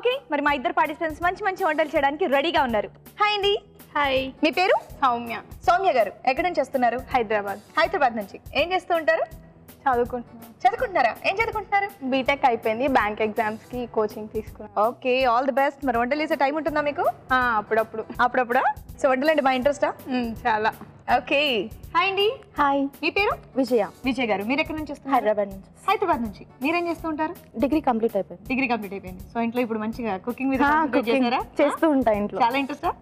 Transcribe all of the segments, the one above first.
Okay, మరి మా ఇద్దరు పార్టిసిపెంట్స్ మంచి మంచి వంటలు చేయడానికి రెడీగా ఉన్నారు. హాయ్ అండి. హాయ్. మీ పేరు? సౌమ్య. సౌమ్య గారు ఎక్కడి నుంచి వస్తున్నారు? హైదరాబాద్ నుంచి. ఏం చేస్తూ ఉంటారు? చదువుకుంటున్నారా? ఏం చదువుకుంటున్నారు? బీటెక్ అయిపోయింది, బ్యాంక్ ఎగ్జామ్స్ కి కోచింగ్ తీసుకున్నాను. Okay, all the best. మరి వంటలు చేసే టైం ఉంటుందా మీకు? అప్పుడప్పుడు. సో వంటలు అంటే మా ఇంట్రెస్టా? చాలా. ఓకే. హాయ్ అండి. హాయ్. మీ పేరు? విజయ గారు. మీరు ఎక్కడి నుంచి వస్తున్నారు? హైదరాబాద్ నుంచి. మీరేం చేస్తూ ఉంటారు? డిగ్రీ కంప్లీట్ అయిపోయింది. సో ఇంట్లో ఇప్పుడు మంచిగా కుకింగ్ మీద చేస్తూ ఉంటా ఇంట్లో.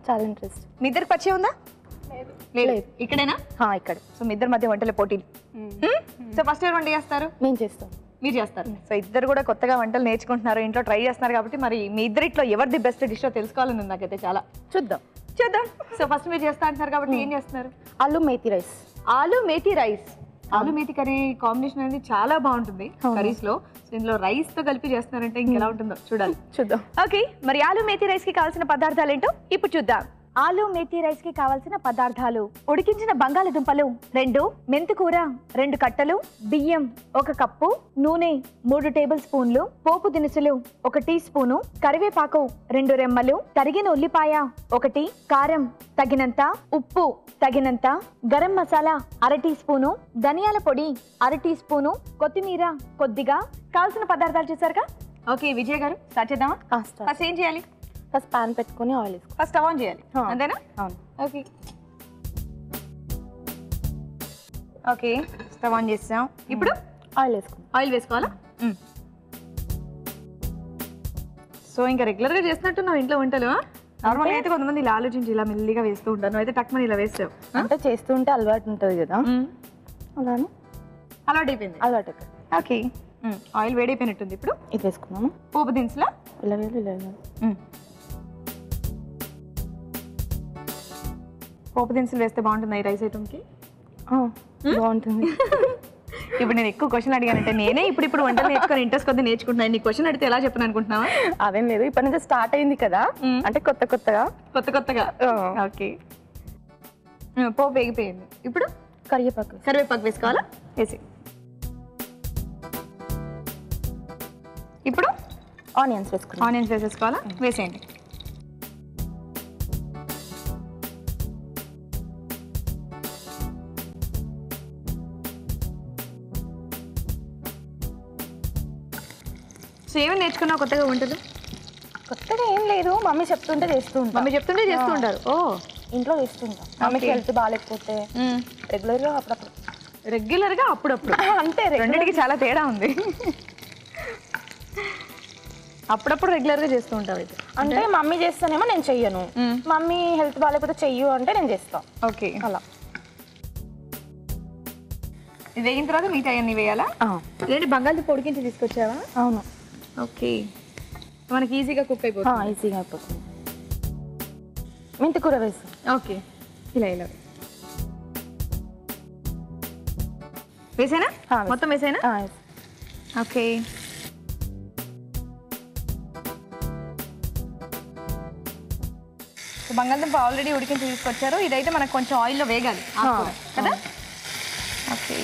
చాలా ఇంట్రెస్ట్. మీ ఇద్దరికి పరిచయం ఉందా? లేదు. ఇక్కడేనా? ఇక్కడ. సో మీ ఇద్దరి మధ్య వంటల పోటీలు. సో ఫస్ట్ ఎవరు వంట చేస్తారు? నేను చేస్తాను. మీరు చేస్తారు. సో ఇద్దరు కూడా కొత్తగా వంటలు నేర్చుకుంటున్నారు, ఇంట్లో ట్రై చేస్తున్నారు కాబట్టి మరి మీ ఇద్దరిట్లో ఎవరిది బెస్ట్ డిష్ తెలుసుకోవాలని ఉంది నాకైతే చాలా. చూద్దాం. సో ఫస్ట్ మీరు చేస్తా అంటున్నారు కాబట్టి ఏం చేస్తున్నారు? ఆలు మేతి రైస్. ఆలు మేతి కర్రీ కాంబినేషన్ అనేది చాలా బాగుంటుంది కర్రీస్ లో. ఇందులో రైస్ తో కలిపి చేస్తున్నారంటే ఇంకెలా ఉంటుందో చూద్దాం. ఓకే, మరి ఆలు మేతి రైస్ కి కావాల్సిన పదార్థాలు ఏంటో ఇప్పుడు చూద్దాం. ఆలు మేతి రైస్ కి కావాల్సిన పదార్థాలు: ఉడికించిన బంగాళదుంపలు 2, మెంతికూర 2 కట్టలు, బియ్యం 1 కప్పు, నూనె 3 టేబుల్ స్పూన్లు, పోపు దినుసులు 1 టీ స్పూను, కరివేపాకు 2 రెమ్మలు, తరిగిన ఉల్లిపాయ 1, కారం తగినంత, ఉప్పు తగినంత, గరం మసాలా 1/2 టీ స్పూను, ధనియాల పొడి 1/2 టీ స్పూను, కొత్తిమీర కొద్దిగా. కావాల్సిన పదార్థాలు చూసారుగా. ఓకే విజయ్ గారు, స్టార్ట్ చేద్దామా? ఫస్ట్ ఏం చేయాలి? ఫస్ట్ పాన్ పెట్టుకుని ఆయిల్ వేసుకో. ఫస్ట్ స్టవ్ ఆన్ చేయాలి, అంతేనా? అవును. ఓకే, స్టవ్ ఆన్ చేసాం. ఇప్పుడు ఆయిల్ వేసుకోవాలా? సో ఇంకా రెగ్యులర్ గా చేస్తున్నట్టున్నావు ఇంట్లో వంటలు. నార్మల్గా అయితే కొంతమంది ఇలా ఆలోచించి ఇలా మెల్లిగా వేస్తూ ఉంటాను, అయితే టక్మని ఇలా వేస్తావు. అంటే చేస్తూ ఉంటే అలవాటు ఉంటుంది కదా, అలానే అలవాటు అయిపోయింది. ఓకే, ఆయిల్ వేడైపోయినట్టుంది. ఇప్పుడు ఇది వేసుకున్నాము. పోపు దినుసులా? పోపు దినుసులు వేస్తే బాగుంటుంది ఈ రైస్ ఐటమ్కి. బాగుంటుంది. ఇప్పుడు నేను ఎక్కువ క్వశ్చన్ అడిగానంటే నేనే ఇప్పుడు వంటలు నేర్చుకొని ఇంట్రెస్ట్ కొద్దిగా నేర్చుకుంటున్నాను. నీ క్వశ్చన్ అడిగితే ఎలా చెప్పను అనుకుంటున్నావా? అదేం లేదు, ఇప్పటి నుంచి స్టార్ట్ అయింది కదా, అంటే కొత్తగా. ఓకే, పోపు వేగిపోయింది. ఇప్పుడు కరివేపాకు వేసుకోవాలా? వేసి ఇప్పుడు ఆనియన్స్ వేసేసుకోవాలా? వేసేయండి. సో ఏమేమి నేర్చుకున్నావు కొత్తగా వంటలు? కొత్తగా ఏం లేదు, మమ్మీ చెప్తుంటే చేస్తూ ఉంటారు. ఓ, ఇంట్లో చేస్తుంటా. మమ్మీకి హెల్త్ బాగాలేకపోతే రెగ్యులర్గా అప్పుడప్పుడు అంటే రెండింటికి చాలా తేడా ఉంది. అప్పుడప్పుడు రెగ్యులర్గా చేస్తూ ఉంటావు అయితే? అంటే మమ్మీ చేస్తానేమో నేను చెయ్యను, మమ్మీ హెల్త్ బాగాలేకపోతే చెయ్యు అంటే నేను చేస్తాను. ఓకే, అలా. ఇది వేగిన తర్వాత మిగతా అన్నీ వేయాలా? ఏంటి బంగాళదుంప ఉడికించి తీసుకొచ్చావా? అవును. ఓకే, మనకి ఈజీగా కుక్ అయిపోతుంది. ఈజీగా అయిపోతుంది. మెంతికూర వేసి. ఓకే, ఇలా వేసేనా? మొత్తం వేసేనా? ఓకే, బంగాళదుంప ఆల్రెడీ ఉడికించి తీసుకొచ్చారు. ఇదైతే మనకు కొంచెం ఆయిల్లో వేగాలి కదా. ఓకే,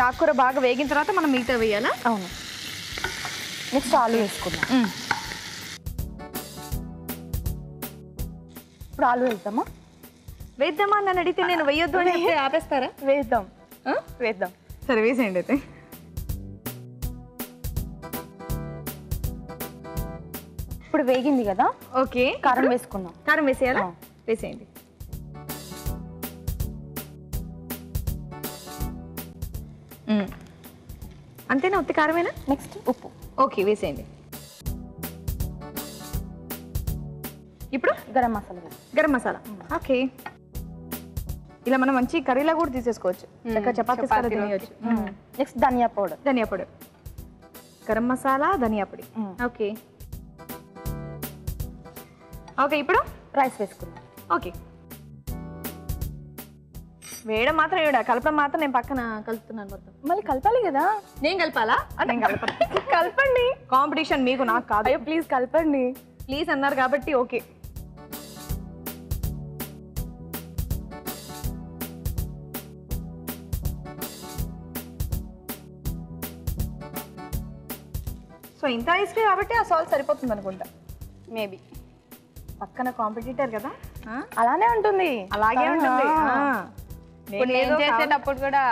ఆకుకూర బాగా వేగిన తర్వాత మనం మిగతా వేయాలా? అవును. నెక్స్ట్ ఆలు వేసుకుందాం. ఇప్పుడు ఆలు వేద్దామా అని అడిగితే నేను వేయొద్దు అని ఆపేస్తారా? వేద్దాం. సరే వేసేయండి అయితే. ఇప్పుడు వేగింది కదా. ఓకే, కారం వేసుకుందాం. కారం వేసేయాలా? వేసేయండి. అంతేనా? ఉత్తి కారమేనా? నెక్స్ట్ ఉప్పు. ఓకే, వేసేయండి. ఇప్పుడు గరం మసాలా. ఓకే, ఇలా మనం మంచి కర్రీలా కూడా తీసేసుకోవచ్చు, చపాతీ తినేయచ్చు. నెక్స్ట్ ధనియా పౌడర్, గరం మసాలా, ధనియా పొడి. ఓకే, ఇప్పుడు రైస్ వేసుకుందాం. ఓకే, వేయడం మాత్రం కలపడం మాత్రం నేను పక్కన కలుపుతున్నాను మొత్తం. మళ్ళీ కలపాలి కదా. నేను కలపాలా? కలపండి. కాంపిటీషన్ మీకు నాకు కాదు. అయ్యో ప్లీజ్ కలపండి. ప్లీజ్ అన్నారు కాబట్టి ఓకే. సో ఇంత రైస్కి కాబట్టి ఆ సాల్ట్ సరిపోతుంది అనుకుంటా. మేబీ పక్కన కాంపిటీటర్ కదా, అలానే ఉంటుంది. అలాగే ఉంటుంది. ఇప్పుడు నేను చేసేటప్పుడు కూడా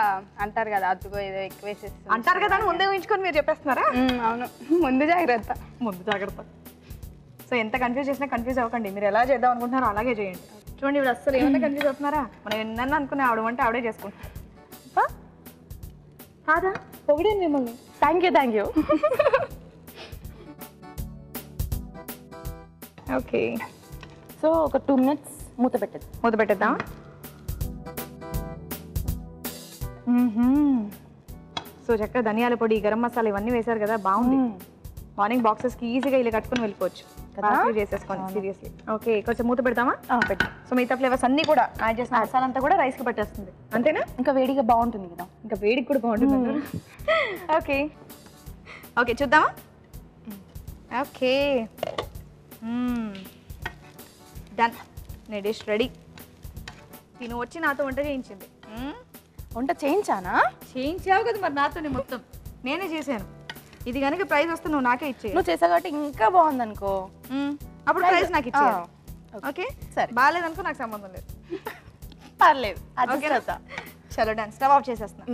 అంటారు కదా అద్దుకో ఏదో ఎక్కువ వేసేస్తుంది అంటారు కదా అని ముందే ఊహించుకొని మీరు చెప్పేస్తున్నారా? అవును, ముందు జాగ్రత్త. ముందు జాగ్రత్త. సో ఎంత కన్ఫ్యూజ్ చేసినా కన్ఫ్యూజ్ అవ్వకండి. మీరు ఎలా చేద్దాం అనుకుంటున్నారో అలాగే చేయండి. చూడండి ఇప్పుడు అస్సలు ఏమన్నా కన్ఫ్యూజ్ అవుతున్నారా? మనం ఎన్న అనుకునే ఆవిడ అంటే ఆవిడే చేసుకుంటాం కాదా? పొగిడే మిమ్మల్ని. Thank you. ఓకే, సో ఒక 2 minutes మూత పెట్టేది. మూత పెట్టేద్దాం. సో చక్కగా ధనియాల పొడి, గరం మసాలా ఇవన్నీ వేశారు కదా, బాగుంది. మార్నింగ్ బాక్సెస్కి ఈజీగా ఇలా కట్టుకుని వెళ్ళిపోవచ్చు. చేసేసుకోండి సీరియస్లీ. ఓకే, కొంచెం మూత పెడతామా? పెట్టు. సో మిగతా ఫ్లేవర్స్ అన్నీ కూడా యాడ్ చేసిన మసాలా అంతా కూడా రైస్కి పట్టేస్తుంది అంతేనా? ఇంకా వేడిగా బాగుంటుంది కదా. ఇంకా వేడికి కూడా బాగుంటుంది. ఓకే ఓకే, చూద్దామా? Okay, done. నీ డిష్ రెడీ. తిను వచ్చి నాతో వంట చేయించింది. వంట చేయించానా? చేయించావు కదా మరి నాతోనే మొత్తం. నేనే చేశాను. ఇది కనుక ప్రైజ్ వస్తే నువ్వు నాకే ఇచ్చేయి. నువ్వు చేసావు కాబట్టి ఇంకా బాగుంది అనుకో. అప్పుడు ప్రైజ్ నాకు ఇచ్చేయాలి. ఓకే సరే. బాగాలేదనుకో నాకు సంబంధం లేదు. పర్లేదు. చలో డన్. స్టవ్ ఆఫ్ చేసేస్తున్నా.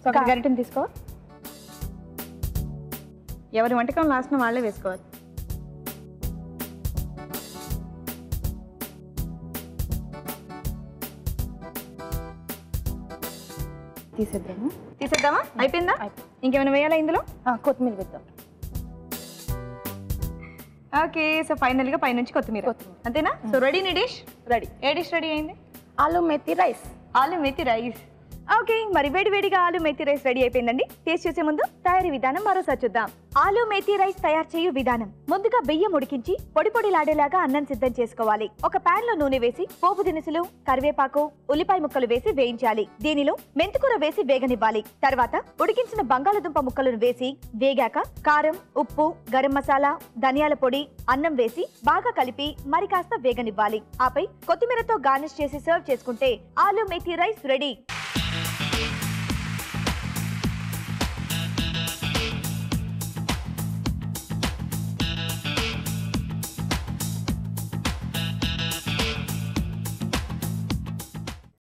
సో ఒక గరిటెని తీసుకో. ఎవరి వంటకం లాస్ట్న వాళ్ళే వేసుకోవాలి. తీసేద్దామా? అయిపోయిందా? ఇంకేమైనా వేయాలా ఇందులో? కొత్తిమీర వేద్దాం. ఓకే, సో ఫైనల్ గా పైనుంచి కొత్తిమీర. అంతేనా? సో రెడీ నీ డిష్? రెడీ. ఏ డిష్ రెడీ అయింది? ఆలు మెతి రైస్. ఆలు మెతి రైస్. ఓకే, మరి వేడివేడిగా ఆలు మేతి రైస్ రెడీ అయిపోయిందండి. టేస్ట్ చేసే ముందు తయారీ విధానం మరోసారి చూద్దాం. ఆలు మేతి రైస్ తయారు చేయు విధానం. ముందుగా బియ్యం ఉడికించి పొడి పొడిలాడేలాగా అన్నం సిద్ధం చేసుకోవాలి. ఒక పాన్ లో నూనె వేసి పోపు దినుసులు, కరివేపాకు, ఉల్లిపాయ ముక్కలు వేసి వేయించాలి. దీనిలో మెంతికూర వేసి వేగనివ్వాలి. తర్వాత ఉడికించిన బంగాళదుంప ముక్కలను వేసి వేగాక కారం, ఉప్పు, గరం మసాలా, ధనియాల పొడి, అన్నం వేసి బాగా కలిపి మరి కాస్త వేగనివ్వాలి. ఆపై కొత్తిమీరతో గార్నిష్ చేసి సర్వ్ చేసుకుంటే ఆలు మేతి రైస్ రెడీ.